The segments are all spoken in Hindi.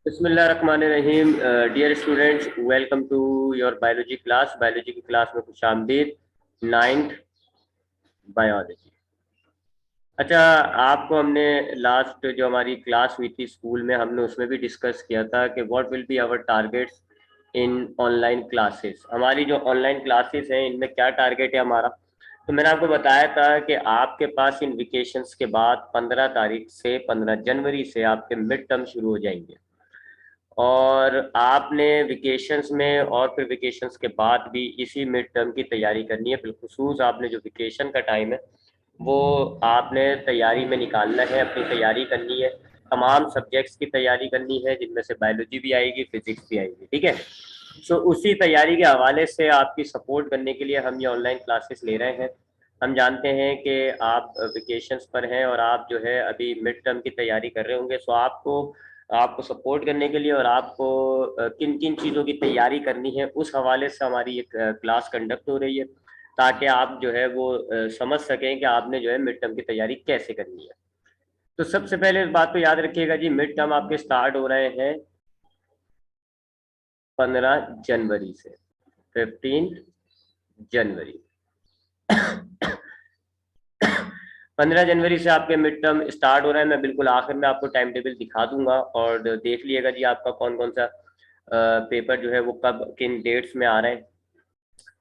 बिस्मिल्लाहिर्रहमानिर्रहीम। Dear students, welcome to your biology class. Biology की क्लास में खुशामदीद। Ninth biology. अच्छा, आपको हमने लास्ट जो हमारी क्लास हुई थी स्कूल में, हमने उसमें भी डिस्कस किया था कि what will be our targets in online classes. हमारी जो ऑनलाइन क्लासेस हैं इनमें क्या टारगेट है हमारा। तो मैंने आपको बताया था कि आपके पास इन वेकेशंस के बाद 15 तारीख से 15 जनवरी से आपके मिड टर्म शुरू हो जाएंगे, और आपने वेकेशंस में और फिर वेकेशंस के बाद भी इसी मिड टर्म की तैयारी करनी है। बिलखुसूस आपने जो वेकेशन का टाइम है वो आपने तैयारी में निकालना है, अपनी तैयारी करनी है, तमाम सब्जेक्ट्स की तैयारी करनी है जिनमें से बायोलॉजी भी आएगी, फिजिक्स भी आएगी। ठीक है। सो उसी तैयारी के हवाले से आपकी सपोर्ट करने के लिए हम ये ऑनलाइन क्लासेस ले रहे हैं। हम जानते हैं कि आप वेकेशंस पर हैं और आप जो है अभी मिड टर्म की तैयारी कर रहे होंगे। सो आपको आपको सपोर्ट करने के लिए और आपको किन किन चीज़ों की तैयारी करनी है उस हवाले से हमारी एक क्लास कंडक्ट हो रही है, ताकि आप जो है वो समझ सकें कि आपने जो है मिड टर्म की तैयारी कैसे करनी है। तो सबसे पहले इस बात को याद रखिएगा जी, मिड टर्म आपके स्टार्ट हो रहे हैं 15 जनवरी से, 15 जनवरी। 15 जनवरी से आपके मिड टर्म स्टार्ट हो रहा है। मैं बिल्कुल आखिर में आपको टाइम टेबल दिखा दूंगा और देख लिएगा जी आपका कौन कौन सा पेपर जो है वो कब किन डेट्स में आ रहे हैं।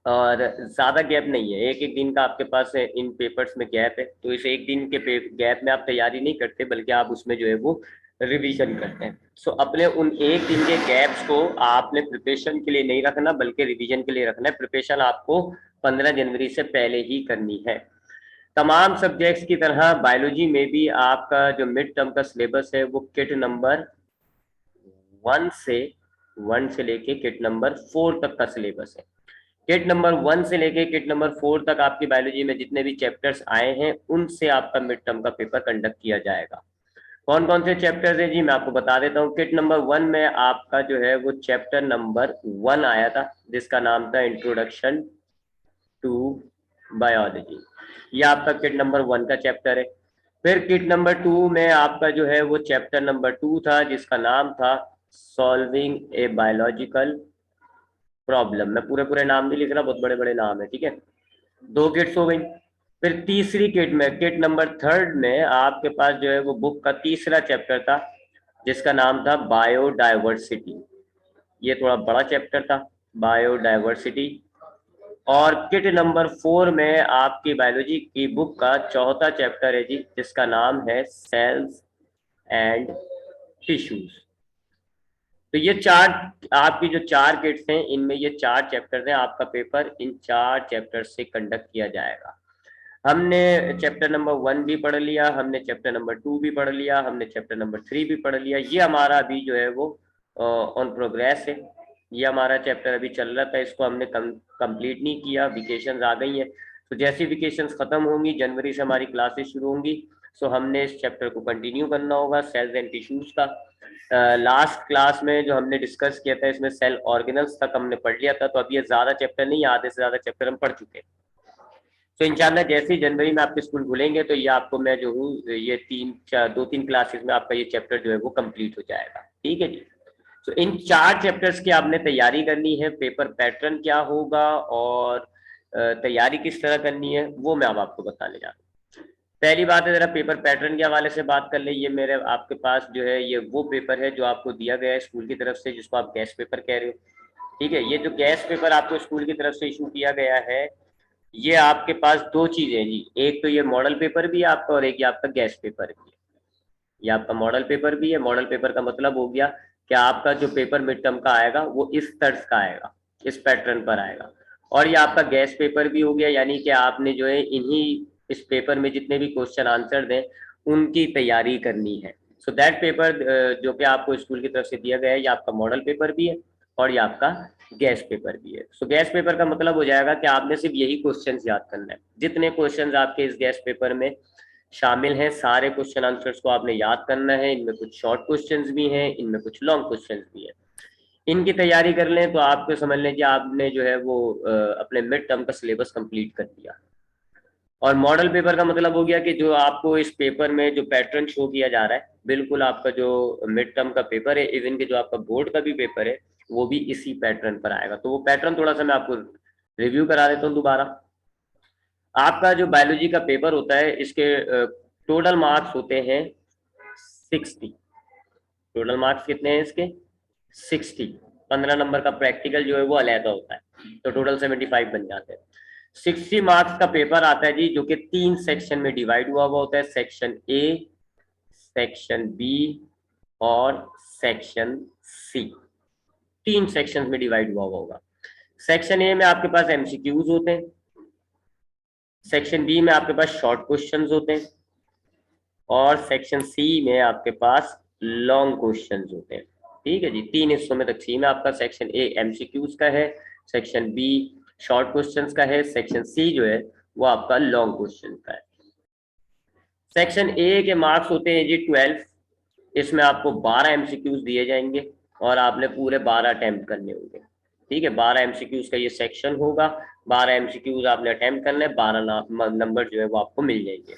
और ज़्यादा गैप नहीं है, एक एक दिन का आपके पास है, इन पेपर्स में गैप है। तो इस एक दिन के गैप में आप तैयारी नहीं करते बल्कि आप उसमें जो है वो रिवीजन करते हैं। सो अपने उन एक दिन के गैप्स को आपने प्रिपरेशन के लिए नहीं रखना बल्कि रिवीजन के लिए रखना है। प्रिपरेशन आपको 15 जनवरी से पहले ही करनी है। तमाम सब्जेक्ट्स की तरह बायोलॉजी में भी आपका जो मिड टर्म का सिलेबस है वो किट नंबर वन से वन से लेके किट नंबर 4 तक का सिलेबस है। किट नंबर 1 से लेके किट नंबर 4 तक आपकी बायोलॉजी में जितने भी चैप्टर्स आए हैं उनसे आपका मिड टर्म का पेपर कंडक्ट किया जाएगा। कौन कौन से चैप्टर्स हैं जी, मैं आपको बता देता हूँ। किट नंबर 1 में आपका जो है वो चैप्टर नंबर 1 आया था जिसका नाम था इंट्रोडक्शन टू बायोलॉजी। ये आपका किट नंबर 1 का चैप्टर है। फिर किट नंबर 2 में आपका जो है वो चैप्टर नंबर 2 था जिसका नाम था सॉल्विंग ए बायोलॉजिकल प्रॉब्लम। मैं पूरे पूरे नाम नहीं लिख रहा, बहुत बड़े बड़े नाम है। ठीक है। 2 किट्स हो गई। फिर तीसरी किट में किट नंबर 3 में आपके पास जो है वो बुक का तीसरा चैप्टर था जिसका नाम था बायोडाइवर्सिटी। ये थोड़ा बड़ा चैप्टर था, बायोडाइवर्सिटी। और किट नंबर 4 में आपकी बायोलॉजी की बुक का चौथा चैप्टर है जी जिसका नाम है सेल्स एंड टिश्यूज। तो ये चार आपकी जो चार किट्स हैं इनमें ये चार चैप्टर्स हैं। आपका पेपर इन चार चैप्टर्स से कंडक्ट किया जाएगा। हमने चैप्टर नंबर 1 भी पढ़ लिया, हमने चैप्टर नंबर 2 भी पढ़ लिया, हमने चैप्टर नंबर 3 भी पढ़ लिया। ये हमारा अभी जो है वो ऑन प्रोग्रेस है। ये हमारा चैप्टर अभी चल रहा था, इसको हमने कंप्लीट नहीं किया। वेकेशन आ गई हैं, तो जैसी वेकेशन खत्म होंगी जनवरी से हमारी क्लासेस शुरू होंगी। सो हमने इस चैप्टर को कंटिन्यू करना होगा, सेल्स एंड टिश्यूज का। लास्ट क्लास में जो हमने डिस्कस किया था इसमें सेल ऑर्गेनल्स तक हमने पढ़ लिया था। तो अब ये ज़्यादा चैप्टर नहीं, आधे से ज़्यादा चैप्टर हम पढ़ चुके हैं। तो इंशाल्लाह जैसे ही जनवरी में आपके स्कूल खुलेंगे तो ये आपको मैं जो हूँ ये दो तीन क्लासेस में आपका ये चैप्टर जो है वो कंप्लीट हो जाएगा। ठीक है जी। तो इन चार चैप्टर्स की आपने तैयारी करनी है। पेपर पैटर्न क्या होगा और तैयारी किस तरह करनी है वो मैं अब आपको बताने जा रहा हूँ। पहली बात है, जरा पेपर पैटर्न के हवाले से बात कर ले। ये मेरे आपके पास जो है ये वो पेपर है जो आपको दिया गया है स्कूल की तरफ से, जिसको आप गैस पेपर कह रहे हो। ठीक है। ये जो गैस पेपर आपको स्कूल की तरफ से इशू किया गया है, ये आपके पास दो चीजें हैं जी। एक तो ये मॉडल पेपर भी है आपका और एक ये आपका गैस पेपर भी है। ये आपका मॉडल पेपर भी है। मॉडल पेपर का मतलब हो गया कि आपका जो पेपर मिड टर्म का आएगा वो इस तर्ज का आएगा, इस पैटर्न पर आएगा। और ये आपका गैस पेपर भी हो गया, यानी कि आपने जो है इन्हीं इस पेपर में जितने भी क्वेश्चन आंसर दें उनकी तैयारी करनी है। सो दैट पेपर जो कि आपको स्कूल की तरफ से दिया गया है, ये आपका मॉडल पेपर भी है और ये आपका गैस पेपर भी है। सो गैस पेपर का मतलब हो जाएगा कि आपने सिर्फ यही क्वेश्चंस याद करना है। जितने क्वेश्चंस आपके इस गैस पेपर में शामिल हैं सारे क्वेश्चन आंसर्स को आपने याद करना है। इनमें कुछ शॉर्ट क्वेश्चंस भी हैं, इनमें कुछ लॉन्ग क्वेश्चंस भी हैं। इनकी तैयारी कर लें तो आपको समझ लें कि आपने जो है वो अपने मिड टर्म का सिलेबस कंप्लीट कर दिया। और मॉडल पेपर का मतलब हो गया कि जो आपको इस पेपर में जो पैटर्न शो किया जा रहा है, बिल्कुल आपका जो मिड टर्म का पेपर है, इवन के जो आपका बोर्ड का भी पेपर है, वो भी इसी पैटर्न पर आएगा। तो वो पैटर्न थोड़ा सा मैं आपको रिव्यू करा देता हूँ दोबारा। आपका जो बायोलॉजी का पेपर होता है, इसके टोटल मार्क्स होते हैं 60। टोटल मार्क्स कितने हैं इसके? 60। 15 नंबर का प्रैक्टिकल जो है वो अलहदा होता है, तो टोटल 75 बन जाते हैं। 60 मार्क्स का पेपर आता है जी, जो कि 3 सेक्शन में डिवाइड हुआ हुआ होता है, सेक्शन ए, सेक्शन बी और सेक्शन सी। 3 सेक्शन में डिवाइड हुआ हुआ होगा। सेक्शन ए में आपके पास एमसीक्यूज होते हैं, सेक्शन बी में आपके पास शॉर्ट क्वेश्चंस होते हैं, और सेक्शन सी में आपके पास लॉन्ग क्वेश्चंस होते हैं। ठीक है जी, 3 हिस्सों में तकसीम है आपका। सेक्शन ए एमसीक्यूज का है, सेक्शन बी शॉर्ट क्वेश्चंस का है, सेक्शन सी जो है वो आपका लॉन्ग क्वेश्चन का है। सेक्शन ए के मार्क्स होते हैं जी 12। इसमें आपको 12 एमसीक्यूज दिए जाएंगे और आपने पूरे 12 अटेम्प्ट करने होंगे। ठीक है, 12 एमसीक्यूज का ये सेक्शन होगा, 12 एमसीक्यूज आपने अटेम्प्ट करने, 12 नंबर जो है वो आपको मिल जाएंगे।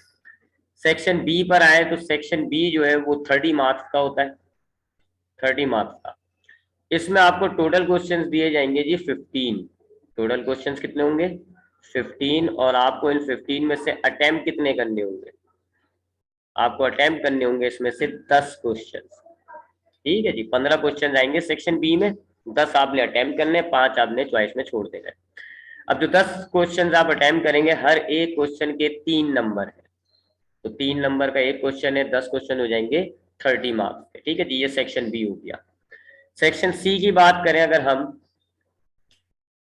सेक्शन बी पर आए तो सेक्शन बी जो है वो 30 मार्क्स का होता है, 30 मार्क्स का। इसमें आपको टोटल क्वेश्चंस दिए जाएंगे जी 15। टोटल क्वेश्चंस कितने होंगे? 15। और आपको इन 15 में से अटेम्प्ट कितने करने होंगे? आपको अटेम्प्ट करने होंगे इसमें से 10 क्वेश्चन। ठीक है जी, 15 क्वेश्चन आएंगे सेक्शन बी में, 10 आपने अटेम्प्ट करने, 5 आपने चॉइस में छोड़ देना है। अब जो 10 क्वेश्चन आप अटेम्प्ट करेंगे, हर एक क्वेश्चन के 3 नंबर है, तो 3 नंबर का एक क्वेश्चन है, 10 क्वेश्चन हो जाएंगे 30 मार्क्स के। ठीक है जी, ये सेक्शन बी हो गया। सेक्शन सी की बात करें अगर हम,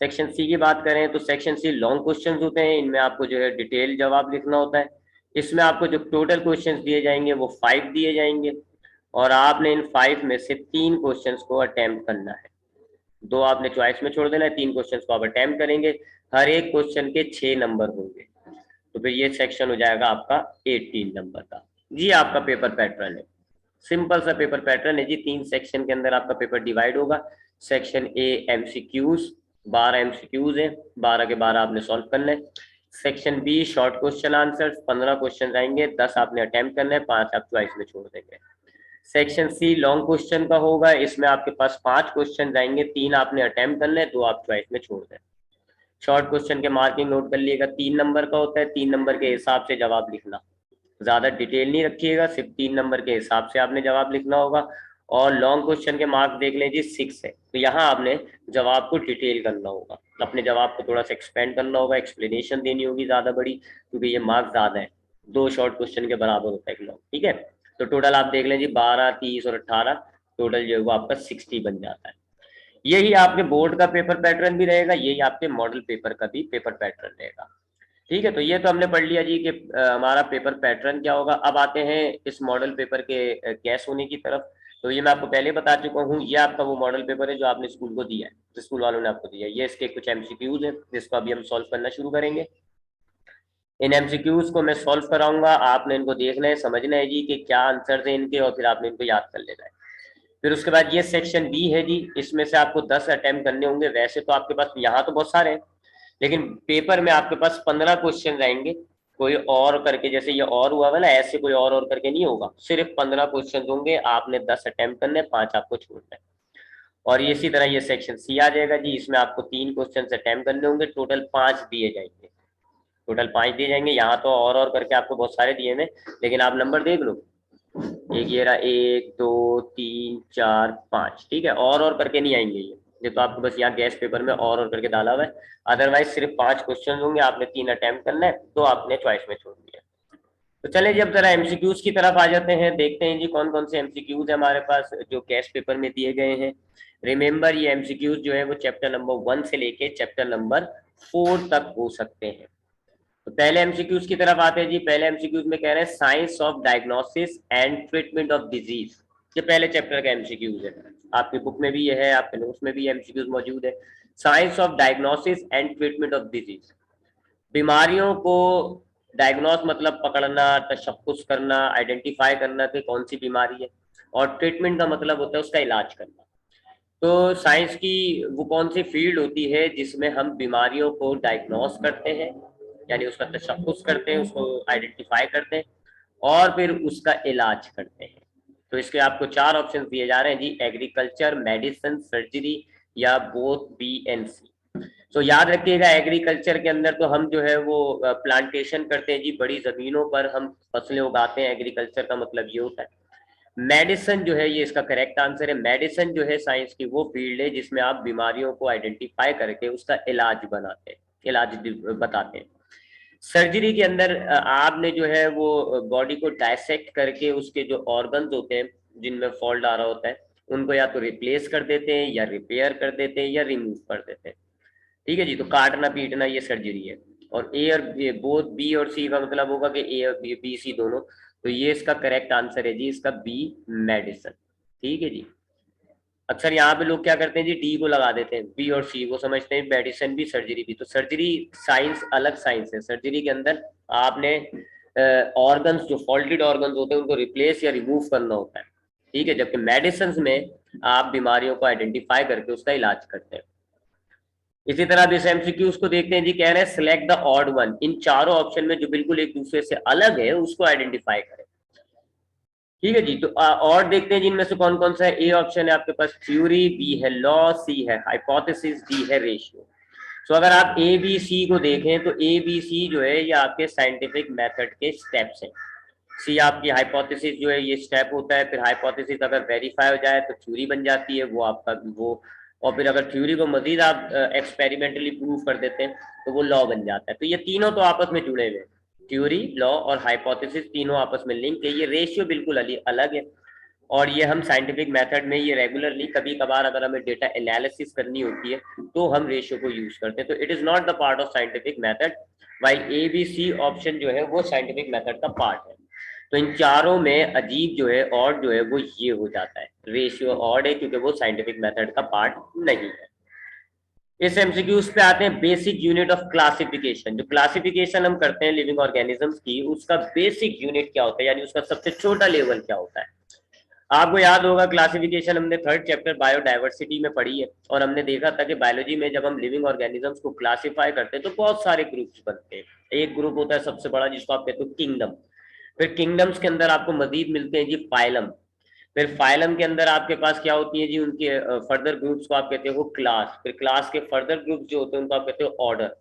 सेक्शन सी की बात करें तो सेक्शन सी लॉन्ग क्वेश्चन होते हैं, इनमें आपको जो है डिटेल जवाब लिखना होता है। इसमें आपको जो टोटल क्वेश्चन दिए जाएंगे वो 5 दिए जाएंगे, और आपने इन 5 में से 3 क्वेश्चन को अटेम्प्ट करना है। 2 आपने चॉइस में छोड़ देना है, 3 क्वेश्चन को आप अटेम्प्ट करेंगे, हर एक क्वेश्चन के 6 नंबर होंगे, तो फिर ये सेक्शन हो जाएगा आपका 18 नंबर का। जी आपका पेपर पैटर्न है, सिंपल सा पेपर पैटर्न है जी। 3 सेक्शन के अंदर आपका पेपर डिवाइड होगा। सेक्शन ए एमसीक्यूज, 12 एमसीक्यूज है, 12 के 12 आपने सॉल्व करना है। Section B short question answer, 15 question आएंगे, 10 आपने अटेम्प्ट करना है, 5 आप चॉइस में छोड़ देंगे। सेक्शन सी लॉन्ग क्वेश्चन का होगा, इसमें आपके पास 5 क्वेश्चन आएंगे, 3 आपने अटेम्प्ट करना है, 2 आप चॉइस में छोड़ दें। शॉर्ट क्वेश्चन के मार्किंग नोट कर लीजिएगा, 3 नंबर का होता है, 3 नंबर के हिसाब से जवाब लिखना, ज्यादा डिटेल नहीं रखिएगा, सिर्फ 3 नंबर के हिसाब से आपने जवाब लिखना होगा। और लॉन्ग क्वेश्चन के मार्क्स देख लें जी 6 है, तो यहाँ आपने जवाब को डिटेल करना होगा, अपने जवाब को थोड़ा सा एक्सपेंड करना होगा, एक्सप्लेनेशन देनी होगी ज्यादा बड़ी, क्योंकि ये मार्क्स ज्यादा है, 2 शॉर्ट क्वेश्चन के बराबर होता है एक लॉन्ग। ठीक है, तो टोटल आप देख लें जी 12, 30 और 18, टोटल जो है वो आपका 60 बन जाता है। यही आपके बोर्ड का पेपर पैटर्न भी रहेगा, यही आपके मॉडल पेपर का भी पेपर पैटर्न रहेगा। ठीक है, तो ये तो हमने पढ़ लिया जी कि हमारा पेपर पैटर्न क्या होगा। अब आते हैं इस मॉडल पेपर के कैश होने की तरफ। तो ये मैं आपको पहले बता चुका हूँ, ये आपका वो मॉडल पेपर है जो आपने स्कूल को दिया है, तो स्कूल वालों ने आपको दिया है। ये इसके कुछ एमसीक्यूज है जिसको अभी हम सॉल्व करना शुरू करेंगे। इन एमसीक्यूज को मैं सॉल्व कराऊंगा, आपने इनको देखना है, समझना है जी कि क्या आंसर है इनके, और फिर आपने इनको याद कर लेना है। फिर उसके बाद ये सेक्शन बी है जी, इसमें से आपको 10 अटेम्प्ट करने होंगे। वैसे तो आपके पास यहाँ तो बहुत सारे हैं, लेकिन पेपर में आपके पास 15 क्वेश्चन आएंगे, कोई और करके, जैसे ये और हुआ है ना, ऐसे कोई और करके नहीं होगा, सिर्फ 15 क्वेश्चन होंगे, आपने 10 अटेम्प्ट करने, 5 आपको छोड़ना है। और इसी तरह ये सेक्शन सी आ जाएगा जी, इसमें आपको 3 क्वेश्चन अटेम्प्ट करने होंगे, टोटल 5 दिए जाएंगे, टोटल 5 दिए जाएंगे। यहाँ तो और करके आपको बहुत सारे दिए हैं, लेकिन आप नंबर देख लो, एक ये रहा, 1 2 3 4 5। ठीक है, और करके नहीं आएंगे ये तो आपको बस यहाँ गैस पेपर में और करके डाला हुआ है। अदरवाइज सिर्फ 5 क्वेश्चन होंगे, आपने 3 अटेम्प्ट करना है, तो आपने चॉइस में छोड़ दिया। तो चले जी अब जरा एमसीक्यूज की तरफ आ जाते हैं, देखते हैं जी कौन कौन से एमसीक्यूज है हमारे पास जो गैस पेपर में दिए गए हैं। रिमेंबर, ये एमसीक्यूज जो है वो चैप्टर नंबर 1 से लेके चैप्टर नंबर 4 तक हो सकते हैं। तो पहले एमसीक्यूज की तरफ आते हैं जी। पहले एमसीक्यूज में कह रहे हैं science of diagnosis and treatment of disease. ये पहले चैप्टर का एमसीक्यूज है, आपकी बुक में भी ये है, आपके नोट्स में भी एमसीक्यूज मौजूद है। Science of diagnosis and treatment of disease, बीमारियों को डायग्नोस मतलब पकड़ना, तशख्खुस करना, आइडेंटिफाई करना कि कौन सी बीमारी है, और ट्रीटमेंट का मतलब होता है उसका इलाज करना। तो साइंस की वो कौन सी फील्ड होती है जिसमें हम बीमारियों को डायग्नोस करते हैं, यानी उसका तशख़्ख़ुस करते हैं, उसको आइडेंटिफाई करते हैं और फिर उसका इलाज करते हैं। तो इसके आपको 4 ऑप्शन दिए जा रहे हैं जी, एग्रीकल्चर, मेडिसिन, सर्जरी या बोथ बी एंड सी। तो याद रखिएगा एग्रीकल्चर के अंदर तो हम जो है वो प्लांटेशन करते हैं जी, बड़ी जमीनों पर हम फसलें उगाते हैं, एग्रीकल्चर का मतलब ये होता है। मेडिसिन जो है ये इसका करेक्ट आंसर है। मेडिसिन जो है साइंस की वो फील्ड है जिसमें आप बीमारियों को आइडेंटिफाई करके उसका इलाज बनाते हैं, इलाज बताते हैं। सर्जरी के अंदर आपने जो है वो बॉडी को डायसेक्ट करके उसके जो ऑर्गन्स होते हैं जिनमें फॉल्ट आ रहा होता है उनको या तो रिप्लेस कर देते हैं या रिपेयर कर देते हैं या रिमूव कर देते हैं। ठीक है जी, तो काटना पीटना ये सर्जरी है। और ए और बोथ बी और सी का मतलब होगा कि ए और बी सी दोनों, तो ये इसका करेक्ट आंसर है जी, इसका बी मेडिसिन। ठीक है जी। अक्सर यहाँ पे लोग क्या करते हैं जी, डी को लगा देते हैं, बी और सी, वो समझते हैं मेडिसिन भी सर्जरी भी। तो सर्जरी साइंस अलग साइंस है। सर्जरी के अंदर आपने ऑर्गन्स जो फॉल्टेड ऑर्गन्स होते हैं उनको रिप्लेस या रिमूव करना होता है। ठीक है, जबकि मेडिसिन में आप बीमारियों को आइडेंटिफाई करके उसका इलाज करते हैं। इसी तरह अब इस एमसीक्यूज को देखते हैं जी, कह रहे हैं सिलेक्ट द ऑड वन, इन चारों ऑप्शन में जो बिल्कुल एक दूसरे से अलग है उसको आइडेंटिफाई करें। ठीक है जी, तो और देखते हैं जिनमें से कौन कौन सा है। ए ऑप्शन है आपके पास थ्योरी, बी है लॉ, सी है हाइपोथेसिस, डी है रेशियो। सो अगर आप ए बी सी को देखें तो ए बी सी जो है ये आपके साइंटिफिक मेथड के स्टेप्स हैं। सी आपकी हाइपोथेसिस जो है ये स्टेप होता है, फिर हाइपोथेसिस अगर वेरीफाई हो जाए तो थ्योरी बन जाती है वो आपका वो, और फिर अगर थ्योरी को मजीद आप एक्सपेरिमेंटली प्रूव कर देते हैं तो वो लॉ बन जाता है। तो ये तीनों तो आपस में जुड़े हुए हैं, थ्योरी, लॉ और हाइपोथेसिस तीनों आपस में लिंक है। ये रेशियो बिल्कुल अलग है और ये हम साइंटिफिक मेथड में ये रेगुलरली कभी कभार अगर हमें डेटा एनालिसिस करनी होती है तो हम रेशियो को यूज करते हैं। तो it is not the part of scientific method, while A B C option जो है वो साइंटिफिक मेथड का पार्ट है। तो इन चारों में अजीब जो है ऑड जो है वो ये हो जाता है, रेशियो ऑड है क्योंकि वो साइंटिफिक मेथड का पार्ट नहीं है। इस एमसीक्यूज पे आते हैं, बेसिक यूनिट ऑफ क्लासिफिकेशन। जो क्लासिफिकेशन हम करते हैं लिविंग ऑर्गेनिजम्स की उसका बेसिक यूनिट क्या होता है, यानी उसका सबसे छोटा लेवल क्या होता है। आपको याद होगा क्लासिफिकेशन हमने 3rd चैप्टर बायोडाइवर्सिटी में पढ़ी है और हमने देखा था कि बायोलॉजी में जब हम लिविंग ऑर्गेनिजम्स को क्लासिफाई करते हैं तो बहुत सारे ग्रुप्स बनते हैं। एक ग्रुप होता है सबसे बड़ा जिसको आप कहते हो किंगडम, फिर किंगडम्स के अंदर आपको मजीद मिलते हैं जी फाइलम, फिर फाइलम के अंदर आपके पास क्या होती है जी उनके फर्दर ग्रुप्स को आप कहते हो क्लास, फिर क्लास के फर्दर ग्रुप्स जो होते हैं उनको आप कहते हो ऑर्डर,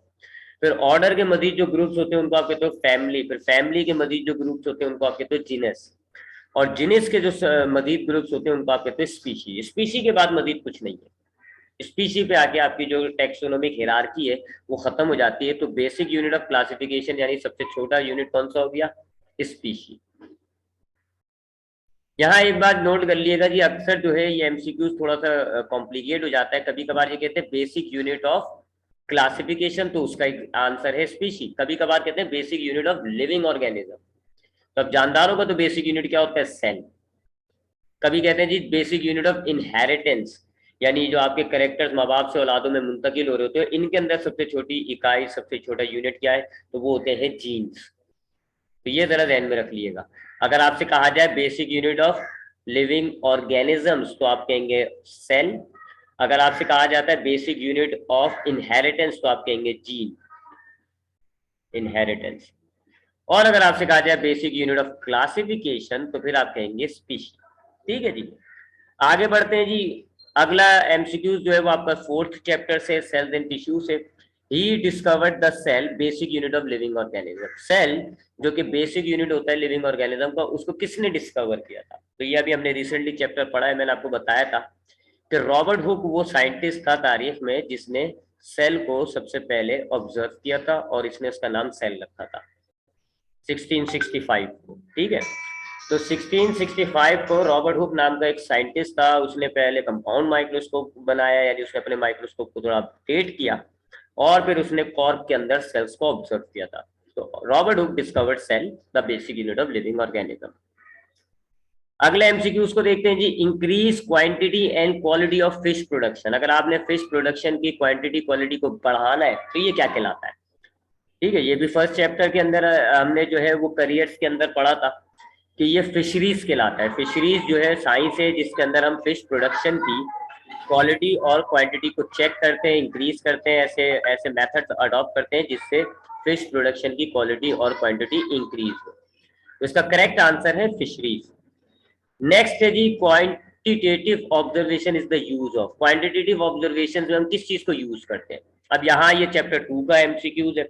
फिर ऑर्डर के मजीद जो ग्रुप्स होते हैं उनको आप कहते हो फैमिली, फिर फैमिली के मजीद जो ग्रुप्स होते हैं उनको आप कहते हो जीनस, और जीनस के जो मजीद ग्रुप्स होते हैं उनको आप कहते हो स्पीशी। स्पीशी के बाद मजीद कुछ नहीं है, स्पीशी पे आके आपकी जो टेक्सोनोमिक हिरार्की है वो खत्म हो जाती है। तो बेसिक यूनिट ऑफ क्लासिफिकेशन यानी सबसे छोटा यूनिट कौन सा हो गया, स्पीशी। यहाँ एक बात नोट कर लिएगा जी, अक्सर जो है ये एमसीक्यूज थोड़ा सा कॉम्प्लिकेट हो जाता है, कभी कभार ये कहते हैं बेसिक यूनिट ऑफ क्लासिफिकेशन तो उसका एक आंसर है स्पीशी, कभी कभार कहते हैं basic unit of living organism. तो अब जानदारों का तो बेसिक यूनिट क्या होता है, सेल। कभी कहते हैं जी बेसिक यूनिट ऑफ इनहेरिटेंस, यानी जो आपके करेक्टर्स माँ बाप से औलादों में मुंतकिल हो रहे होते हैं इनके अंदर सबसे छोटी इकाई, सबसे छोटा यूनिट क्या है, तो वो होते हैं जीन्स। तो ये जरा ध्यान में रख लिएगा। अगर आपसे कहा जाए basic unit of living organisms तो आप कहेंगे सेल। अगर आपसे कहा जाता है बेसिक यूनिट ऑफ इनहेरिटेंस तो आप कहेंगे जीन, इनहेरिटेंस। और अगर आपसे कहा जाए बेसिक यूनिट ऑफ क्लासिफिकेशन तो फिर आप कहेंगे स्पीशी। ठीक है जी, आगे बढ़ते हैं जी। अगला एमसीक्यूज जो है वो आपका 4th चैप्टर से, सेल्स एंड टिश्यू से। He discovered the cell basic unit of living organism. Cell जो कि बेसिक यूनिट होता है लिविंग ऑर्गेनिज्म का, उसको किसने डिस्कवर किया था, तो ये अभी हमने रिसेंटली चैप्टर पढ़ा है, मैंने आपको बताया था कि रॉबर्ट हुक वो साइंटिस्ट था तारीख में जिसने सेल को सबसे पहले ऑब्जर्व किया था और इसने उसका नाम सेल रखा था 1665 को। ठीक है, तो 1665 को रॉबर्ट हुक नाम का एक साइंटिस्ट था, उसने पहले कंपाउंड माइक्रोस्कोप बनाया, यानी उसने अपने माइक्रोस्कोप को थोड़ा अपडेट किया और फिर उसने कॉर्क के अंदर सेल्स को ऑब्जर्व किया था। तो Robert Hooke discovered cell the basic unit of living organism. अगले एमसीक्यू को देखते हैं जी, increase quantity and quality of fish production. अगर आपने फिश प्रोडक्शन की क्वांटिटी क्वालिटी को बढ़ाना है तो ये क्या कहलाता है। ठीक है, ये भी 1st चैप्टर के अंदर हमने जो है वो करियर्स के अंदर पढ़ा था कि ये फिशरीज कहलाता है। फिशरीज जो है साइंस है जिसके अंदर हम फिश प्रोडक्शन की क्वालिटी और क्वांटिटी को चेक करते हैं, इंक्रीज करते हैं, ऐसे ऐसे मेथड्स अडॉप्ट करते हैं जिससे फिश प्रोडक्शन की क्वालिटी और क्वांटिटी इंक्रीज हो। तो इसका करेक्ट आंसर है फिशरीज। नेक्स्ट है जी quantitative observation is the use of. Quantitative observation में हम किस चीज को यूज करते हैं? अब यहाँ ये चैप्टर 2 का एमसीक्यूज है,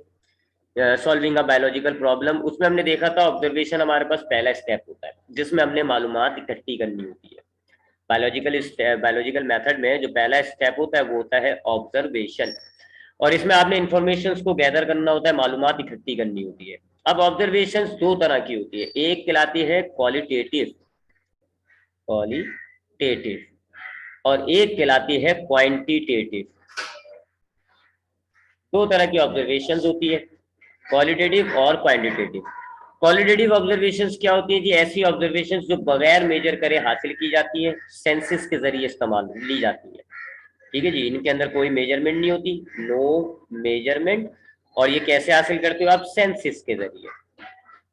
सॉल्विंग अ बायोलॉजिकल प्रॉब्लम। उसमें हमने देखा था ऑब्जर्वेशन हमारे पास पहला स्टेप होता है जिसमें हमने मालूमात इकट्ठी करनी होती है। बायोलॉजिकल मेथड में जो पहला स्टेप होता है वो होता है ऑब्जर्वेशन, और इसमें आपने इंफॉर्मेशन को गैदर करना होता है, मालूमात इकट्ठी करनी होती है। अब ऑब्जर्वेशन दो तरह की होती है, एक कहलाती है क्वालिटेटिव क्वालिटेटिव और एक कहलाती है क्वांटिटेटिव। दो तरह की ऑब्जर्वेशंस होती है, क्वालिटेटिव और क्वांटिटेटिव। क्वालिटेटिव ऑब्जर्वेशंस क्या होती है जी? ऐसी ऑब्जर्वेशंस जो बगैर मेजर करे हासिल की जाती है, सेंसेस के जरिए इस्तेमाल ली जाती है। ठीक है जी, इनके अंदर कोई मेजरमेंट नहीं होती, नो मेजरमेंट। और ये कैसे हासिल करते हो आप? सेंसेस के जरिए।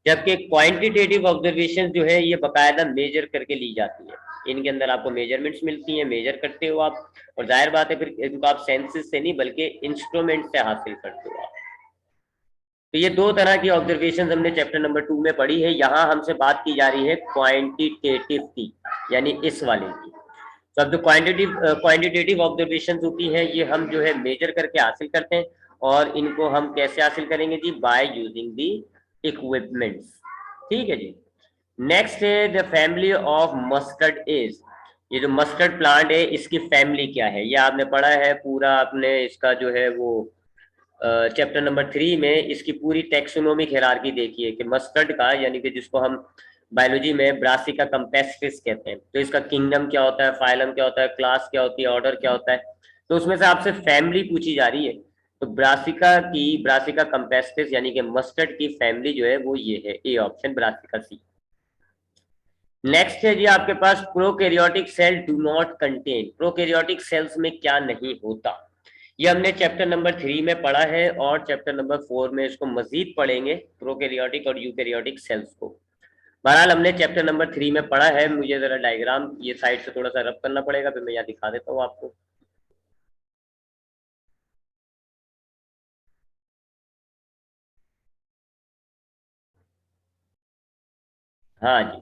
जबकि क्वांटिटेटिव ऑब्जर्वेशन जो है ये बकायदा मेजर करके ली जाती है, इनके अंदर आपको मेजरमेंट्स मिलती हैं, मेजर करते हो आप, और जाहिर बात है फिर इनको आप सेंसेस से नहीं बल्कि इंस्ट्रूमेंट से हासिल करते हो आप। तो ये दो तरह की ऑब्जर्वेशन हमने चैप्टर नंबर 2 में पढ़ी है। यहाँ हमसे बात की जा रही है क्वांटिटेटिव की, यानी इस वाले की। तो अब जो क्वांटिटेटिव ऑब्जर्वेशन होती है ये हम जो है मेजर करके हासिल करते हैं, और इनको हम कैसे हासिल करेंगे जी? By using the equipments. ठीक है जी। नेक्स्ट है the family of mustard is. ये जो मस्टर्ड प्लांट है इसकी फैमिली क्या है? ये आपने पढ़ा है पूरा, आपने इसका जो है वो चैप्टर नंबर 3 में इसकी पूरी टेक्सोनोमिक हायरार्की देखी है कि मस्टर्ड का, यानी कि जिसको हम बायोलॉजी में ब्रासिका कंपेस्ट्रिस कहते हैं, तो इसका किंगडम क्या होता है, फाइलम क्या होता है, क्लास क्या होती है, ऑर्डर क्या होता है। तो उसमें से आपसे फैमिली पूछी जा रही है, तो ब्रासिका कंपेस्ट्रिस यानी कि मस्टर्ड की फैमिली जो है वो ये है, A option, Brassica C. Next है जी आपके पास prokaryotic cell do not contain. Prokaryotic cells में क्या नहीं होता? ये हमने चैप्टर नंबर 3 में पढ़ा है, और चैप्टर नंबर 4 में इसको मजीद पढ़ेंगे, प्रोकैरियोटिक और यूकैरियोटिक सेल्स को। बहरहाल हमने चैप्टर नंबर 3 में पढ़ा है। मुझे जरा डायग्राम ये साइड से थोड़ा सा रब करना पड़ेगा, फिर मैं यहाँ दिखा देता हूँ आपको। हाँ जी,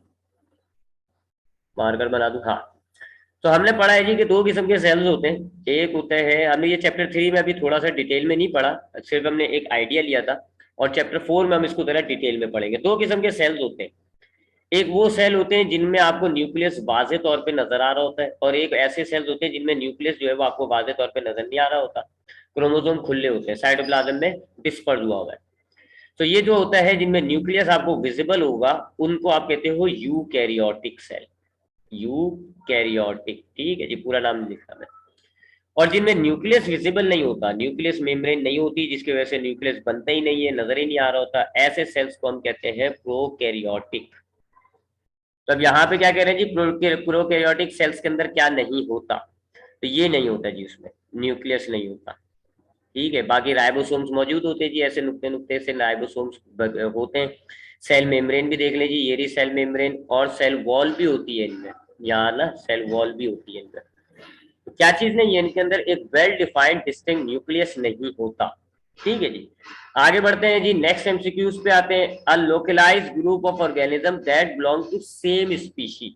मार्कर बना दूं? हाँ। तो हमने पढ़ा है जी कि दो किस्म के सेल्स होते हैं। एक होता है, हमने ये चैप्टर 3 में अभी थोड़ा सा डिटेल में नहीं पढ़ा, सिर्फ हमने एक आइडिया लिया था, और चैप्टर 4 में हम इसको जरा डिटेल में पढ़ेंगे। दो किस्म के सेल्स होते हैं, एक वो सेल होते हैं जिनमें आपको न्यूक्लियस वाज़े तौर पे नजर आ रहा होता है, और एक ऐसे सेल्स होते हैं जिनमें न्यूक्लियस जो है वो आपको वाज़े तौर पे नजर नहीं आ रहा होता, क्रोमोसोम खुले होते हैं, साइटोप्लाज्म में डिस्पर्स हुआ हुआ है। तो ये जो होता है जिनमें न्यूक्लियस आपको विजिबल होगा उनको आप कहते हो यूकैरियोटिक सेल, यूकैरियोटिक। ठीक है जी, पूरा नाम लिखा मैं। और जिनमें न्यूक्लियस विजिबल नहीं होता, न्यूक्लियस मेम्ब्रेन नहीं होती, जिसकी वजह से न्यूक्लियस बनता ही नहीं है, नजर ही नहीं आ रहा होता, ऐसे सेल्स को हम कहते हैं प्रोकैरियोटिक। तो अब यहाँ पे क्या कह रहे हैं जी? प्रोकैरियोटिक सेल्स के अंदर क्या नहीं होता? तो ये नहीं होता जी, उसमें न्यूक्लियस नहीं होता। ठीक है, बाकी राइबोसोम्स मौजूद होते हैं जी, ऐसे नुक्ते नुक्ते से राइबोसोम्स होते हैं। सेल मेम्ब्रेन भी देख लीजिए, ये रही सेल मेम्ब्रेन, और सेल वॉल भी होती है इनमें, यहाँ ना सेल वॉल भी होती है इनमें। तो क्या चीज नहीं है इनके अंदर? एक वेल डिफाइंड डिस्टिंक्ट न्यूक्लियस नहीं होता। ठीक है जी, आगे बढ़ते हैं जी, नेक्स्ट एमसीक्यूज पे आते हैं। A localised group of organism that belong to same species.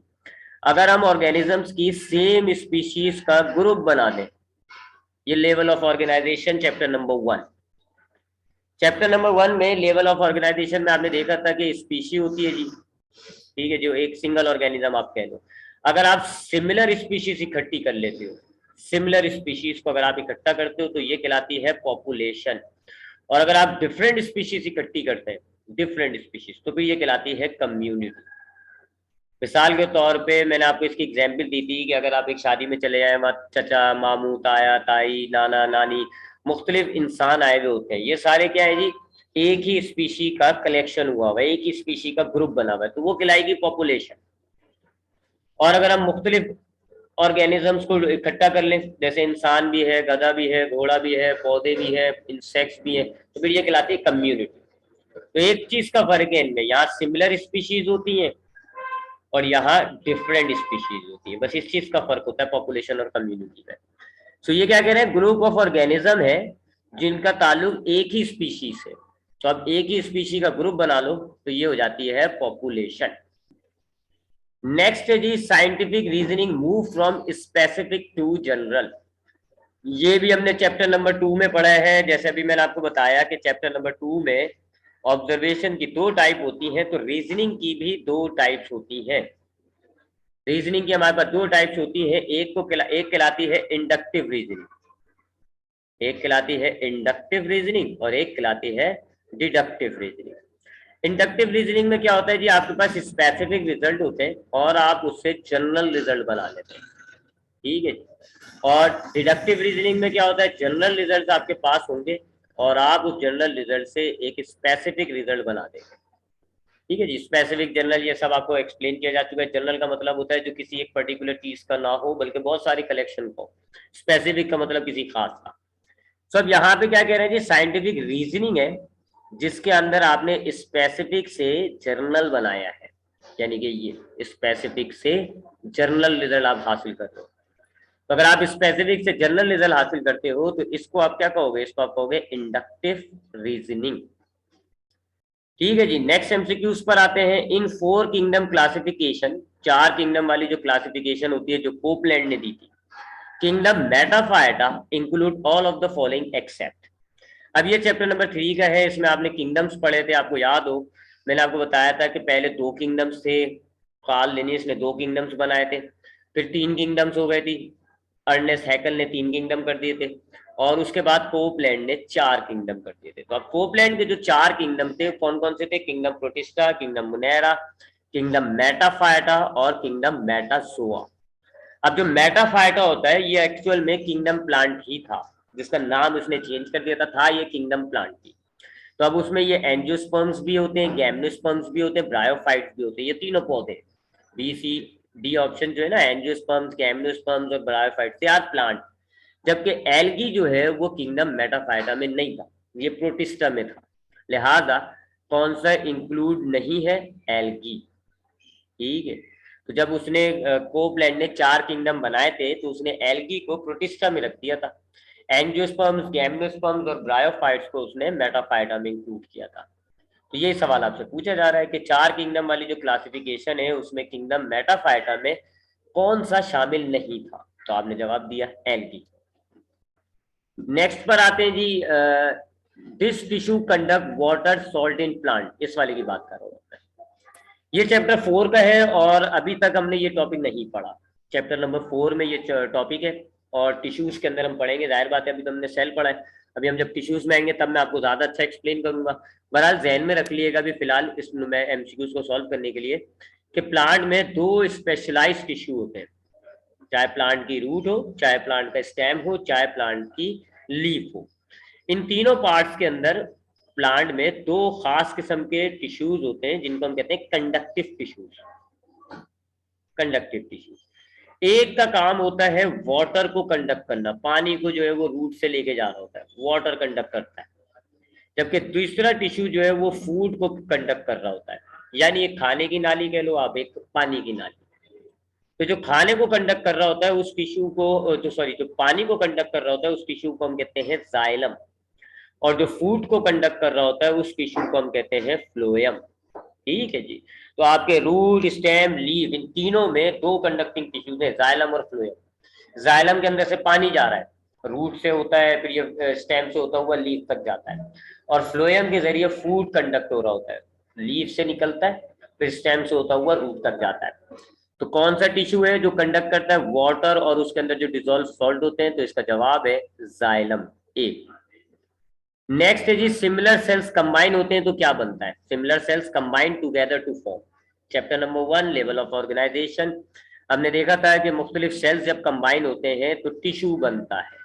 अगर हम ऑर्गेनिजम्स की सेम स्पीशीज का ग्रुप बना दें, ये level of organisation chapter number 1। Chapter number 1 में लेवल ऑफ ऑर्गेनाइजेशन में आपने देखा था कि स्पीशी होती है जी, ठीक है, जो एक सिंगल ऑर्गेनिज्म आप कह लो। अगर आप सिमिलर स्पीशीज इकट्ठी कर लेते हो, सिमिलर स्पीशीज को अगर आप इकट्ठा करते हो तो ये कहलाती है पॉपुलेशन। और अगर आप डिफरेंट स्पीशीज इकट्ठी करते हैं, डिफरेंट स्पीशीज, तो फिर ये कहलाती है कम्युनिटी। मिसाल के तौर पे मैंने आपको इसकी एग्जाम्पल दी थी कि अगर आप एक शादी में चले जाए, वहाँ चचा, मामू, ताया, ताई, नाना, नानी, मुख्तलिफ इंसान आए हुए होते हैं, ये सारे क्या है जी? एक ही स्पीशी का कलेक्शन हुआ हुआ है, एक ही स्पीशी का ग्रुप बना हुआ है, तो वो कहलाएगी पॉपुलेशन। और अगर हम मुख्तलिफ ऑर्गेनिजम्स को इकट्ठा कर लें, जैसे इंसान भी है, गधा भी है, घोड़ा भी है, पौधे भी है, इंसेक्ट्स भी है, तो फिर ये कहलाती है कम्युनिटी। तो एक चीज का फर्क है इनमें, यहाँ सिमिलर स्पीशीज होती हैं और यहाँ डिफरेंट स्पीशीज होती है, बस इस चीज का फर्क होता है पॉपुलेशन और कम्युनिटी में। सो ये क्या कह रहे हैं? ग्रुप ऑफ ऑर्गेनिज्म है जिनका ताल्लुक एक ही स्पीशीज से, तो अब एक ही स्पीशी का ग्रुप बना लो तो ये हो जाती है पॉपुलेशन। नेक्स्ट है जी scientific reasoning move from specific to general. ये भी हमने चैप्टर नंबर 2 में पढ़ा है। जैसे अभी मैंने आपको बताया कि चैप्टर नंबर 2 में ऑब्जर्वेशन की 2 टाइप होती हैं, तो रीजनिंग की भी 2 टाइप्स होती हैं। रीजनिंग की हमारे पास 2 टाइप्स होती है, एक कहलाती है इंडक्टिव रीजनिंग, एक कहलाती है इंडक्टिव रीजनिंग और एक कहलाती है डिडक्टिव रीजनिंग। इंडक्टिव रीजनिंग में क्या होता है जी, आपके पास स्पेसिफिक रिजल्ट होते हैं और आप उससे जनरल रिजल्ट बना लेते हैं, ठीक है। और डिडक्टिव रीजनिंग में क्या होता है, जनरल रिजल्ट आपके पास होंगे और आप उस जनरल रिजल्ट से एक स्पेसिफिक रिजल्ट बना देंगे, ठीक है जी। स्पेसिफिक जनरल ये सब आपको एक्सप्लेन किया जा चुका है। जनरल का मतलब होता है जो किसी एक पर्टिकुलर चीज का ना हो बल्कि बहुत सारी कलेक्शन का हो। स्पेसिफिक का मतलब किसी खास का। तो अब यहाँ पे क्या कह रहे हैं जी, साइंटिफिक रीजनिंग है जिसके अंदर आपने स्पेसिफिक से जर्नल बनाया है, यानी कि ये स्पेसिफिक से जर्नल रिजल्ट आप हासिल कर रहे हो। तो अगर आप स्पेसिफिक से जर्नल रिजल्ट हासिल करते हो तो इसको आप क्या कहोगे, इसको आप कहोगे इंडक्टिव रीजनिंग, ठीक है जी। नेक्स्ट एमसीक्यूज पर आते हैं। इन 4 किंगडम क्लासिफिकेशन, 4 किंगडम वाली जो क्लासिफिकेशन होती है जो कोपलैंड ने दी थी, kingdom Metaphyta include all of the following except. अब ये चैप्टर नंबर 3 का है, इसमें आपने किंगडम्स पढ़े थे, आपको याद हो मैंने आपको बताया था कि पहले 2 किंगडम्स थे, कार्ल लिनियस ने 2 किंगडम्स बनाए थे, फिर 3 किंगडम्स हो गए थी, अर्नेस्ट हैकल ने 3 किंगडम कर दिए थे और उसके बाद कोपलैंड ने 4 किंगडम कर दिए थे। तो अब कोपलैंड के जो 4 किंगडम थे कौन कौन से थे, kingdom protista, kingdom monera, kingdom metaphyta और किंगडम मेटाजोआ। अब जो मेटाफाइटा होता है ये एक्चुअल में किंगडम प्लांट ही था, जिसका नाम उसने चेंज कर दिया था ये किंगडम प्लांट थी। तो अब उसमें ये एंजियोस्पर्म्स भी होते हैं, गैम्नोस्पर्म्स भी होते हैं, ब्रायोफाइट्स भी होते हैं, ये तीनों पौधे, बी सी डी ऑप्शन जो है ना, एंजियोस्पर्म्स, गैम्नोस्पर्म्स और ब्रायोफाइट्स, यार प्लांट। जबकि एल्गी जो है वो किंगडम मेटाफाइटा में नहीं था, ये प्रोटिस्टा में था, लिहाजा कौन सा इंक्लूड नहीं है, एल्गी, ठीक है। तो जब उसने कोपलैंड ने 4 किंगडम बनाए थे तो उसने एल्गी को प्रोटिस्टा में रख दिया था, एंजियोस्पर्म्स, गैम्नोस्पर्म्स और ब्रायोफाइट्स को उसने मेटाफाइटा में इंक्लूड किया था। तो ये सवाल आपसे पूछा जा रहा है कि 4 किंगडम वाली जो क्लासिफिकेशन है उसमें किंगडम मेटाफाइटा में कौन सा शामिल नहीं था, तो आपने जवाब दिया एल्गी। नेक्स्ट पर आते हैं जी, this tissue conduct water salt in plant, इस वाले की बात कर रहा हूँ मैं। ये चैप्टर 4 का है और अभी तक हमने ये टॉपिक नहीं पढ़ा। चैप्टर नंबर 4 में ये टॉपिक है और टिश्यूज के अंदर हम पढ़ेंगे। जाहिर बात है अभी तो हमने सेल पढ़ा है, अभी हम जब टिश्यूज में आएंगे तब मैं आपको ज्यादा अच्छा एक्सप्लेन करूंगा। बहरहाल जहन में रख लिएगा अभी फिलहाल इसमें एमसीक्यूज को सॉल्व करने के लिए कि प्लांट में 2 स्पेशलाइज्ड टिश्यू होते हैं, चाहे प्लांट की रूट हो, चाहे प्लांट का स्टेम हो, चाहे प्लांट की लीफ हो। इन तीनों पार्ट्स के अंदर प्लांट में 2 खास किस्म के टिश्यूज होते हैं जिनको हम कहते हैं कंडक्टिव टिश्यूज। कंडक्टिव टिश्यूज, एक का काम होता है वाटर को कंडक्ट करना, पानी को जो है वो रूट से लेके जा रहा होता है, वाटर कंडक्ट करता है। जबकि दूसरा टिश्यू जो है वो फूड को कंडक्ट कर रहा होता है, यानी एक खाने की नाली कह लो आप, एक पानी की नाली। तो जो खाने को कंडक्ट कर रहा होता है उस टिश्यू को, जो पानी को कंडक्ट कर रहा होता है उस टिश्यू को हम कहते हैं जाइलम, और जो फूड को कंडक्ट कर रहा होता है उस टिश्यू को हम कहते हैं फ्लोएम, ठीक है जी। तो आपके रूट, स्टेम, लीफ, इन तीनों में 2 कंडक्टिंग टिश्यूज है, जाइलम और फ्लोएम। जाइलम के अंदर से पानी जा रहा है, रूट से होता है, फिर ये स्टेम से होता हुआ लीफ तक जाता है, और फ्लोएम के जरिए फूड कंडक्ट हो रहा होता है, लीफ से निकलता है फिर स्टेम से होता हुआ रूट तक जाता है। तो कौन सा टिश्यू है जो कंडक्ट करता है वाटर और उसके अंदर जो डिजोल्व सॉल्ट होते हैं, तो इसका जवाब है जाइलम, ए। नेक्स्ट है जी, सिमिलर सेल्स कंबाइन होते हैं तो क्या बनता है, similar cells combine together to form. Chapter number 1 level of organisation, हमने देखा था कि मुख्तलिफ सेल्स जब कंबाइन होते हैं तो टिश्यू बनता है,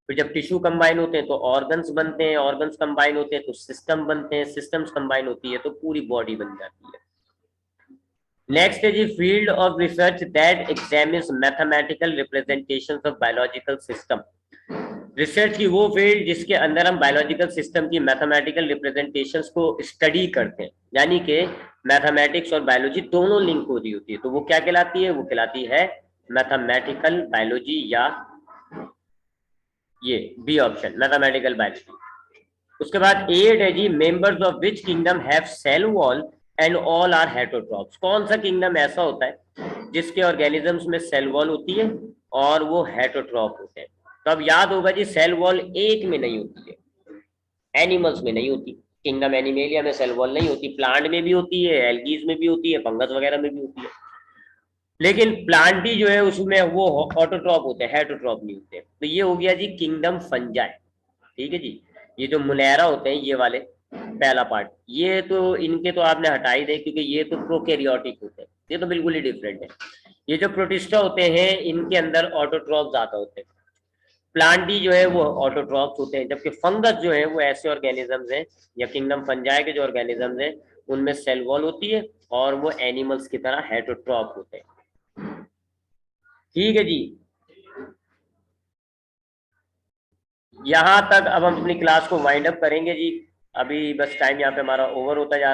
फिर जब टिश्यू कंबाइन होते हैं तो ऑर्गन्स बनते हैं, ऑर्गन्स कंबाइन होते हैं तो सिस्टम बनते हैं, सिस्टम्स कंबाइन होती है तो पूरी बॉडी बन जाती है। नेक्स्ट है जी, field of research that examines mathematical representations of biological system. Research की वो फील्ड जिसके अंदर हम बायोलॉजिकल सिस्टम की मैथमेटिकल रिप्रेजेंटेशंस को स्टडी करते हैं, यानी कि मैथमेटिक्स और बायोलॉजी दोनों लिंक हो रही होती है, तो वो क्या कहलाती है, वो कहलाती है मैथमेटिकल बायोलॉजी, या ये बी ऑप्शन मैथमेटिकल बायोलॉजी। उसके बाद 8 है जी, members of which kingdom have cell wall and all are heterotrophs. कौन सा किंगडम ऐसा होता है जिसके ऑर्गेनिजम्स में सेल वॉल होती है और वो हेटरोट्रॉप होते हैं? तो अब याद होगा जी, सेल वॉल एक में नहीं होती है, एनिमल्स में नहीं होती। किंगडम एनिमेलिया में सेल वॉल नहीं होती, प्लांट में भी होती है, एल्गीज में भी होती है, फंगस वगैरह में भी होती है। लेकिन प्लांटी जो है उसमें वो ऑटोट्रॉप होते हैं, हेटरोट्रॉप नहीं होते। तो ये हो गया जी किंगडम फंजाई। ठीक है जी। ये जो मुनैरा होते हैं ये वाले, पहला पार्ट, ये तो इनके तो आपने हटा ही दे, क्योंकि ये तो प्रोकैरियोटिक होते हैं, ये तो बिल्कुल ही डिफरेंट है। ये जो प्रोटिस्टा होते हैं इनके अंदर ऑटोट्रॉप ज्यादा होते हैं, प्लांटी जो है वो ऑटोट्रॉप्स होते हैं, जबकि फंगस जो है वो ऐसे ऑर्गेनिजम्स हैं, या किंगडम फंजाई के जो ऑर्गेनिजम्स हैं उनमें सेल वॉल होती है और वो एनिमल्स की तरह हेटरोट्रॉप होते हैं। ठीक है जी। यहाँ तक अब हम अपनी क्लास को वाइंड अप करेंगे जी। अभी बस टाइम यहाँ पे हमारा ओवर होता जा रहा है।